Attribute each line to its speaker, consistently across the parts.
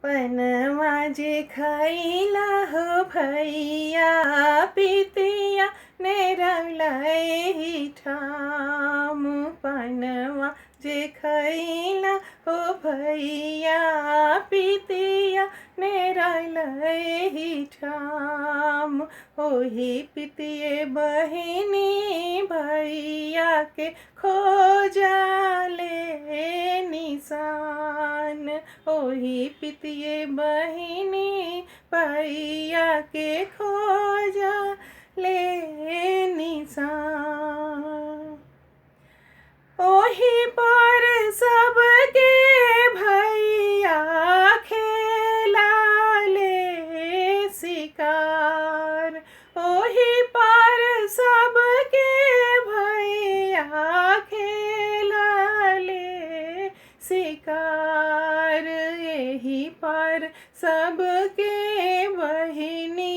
Speaker 1: पनवा जे खैला हो भैया पितिया ने रंगलाई ठाम। पनवा जे खैला हो भैया पितिया ने रंगलाई ठाम। ओही पितिये बहिनी भैया के खोजाले निशान। ओही पितिये बहिनी भैया के खोजा ले निशान। ओही पर सबके भैया खेला ले शिकार। ओही पर सबके भैया खेला ले शिकार। यही पर सबके बहिनी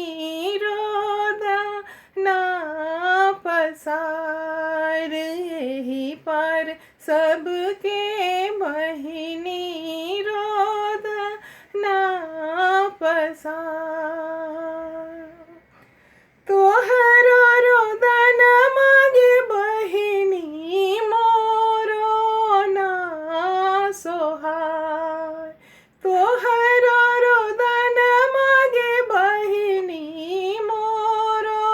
Speaker 1: रोदा ना पसार। यही पर सबके बहिनी रोदा ना पसार। तोहरो रोदन मागे बहिनी मोरो ना सोहार। तोहरो रोदन मागे बहिनी मोरो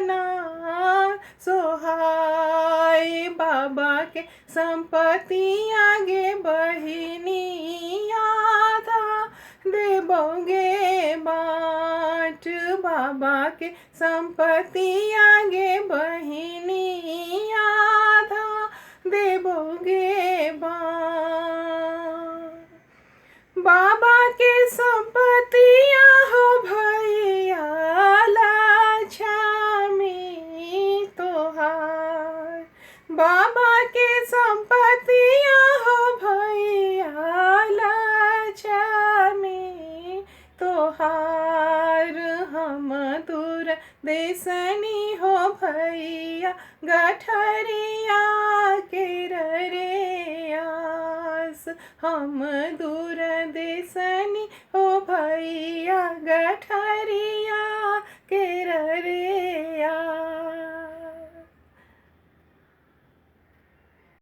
Speaker 1: ना सोहाय। बाबा के संपत्ति आगे बहिनी आधा देबोगे बाट। बाबा के संपत्ति आगे बहिनी आधा देबोगे बाट। बाबा के संपत्तिया हो भैया लाछमी तोहार। बाबा के संपत्तिया हो भैया लाछमी तोहार। हम दूर देसनी हो भैया गठरिया के रे आस। हम दूर देसनी हो भैया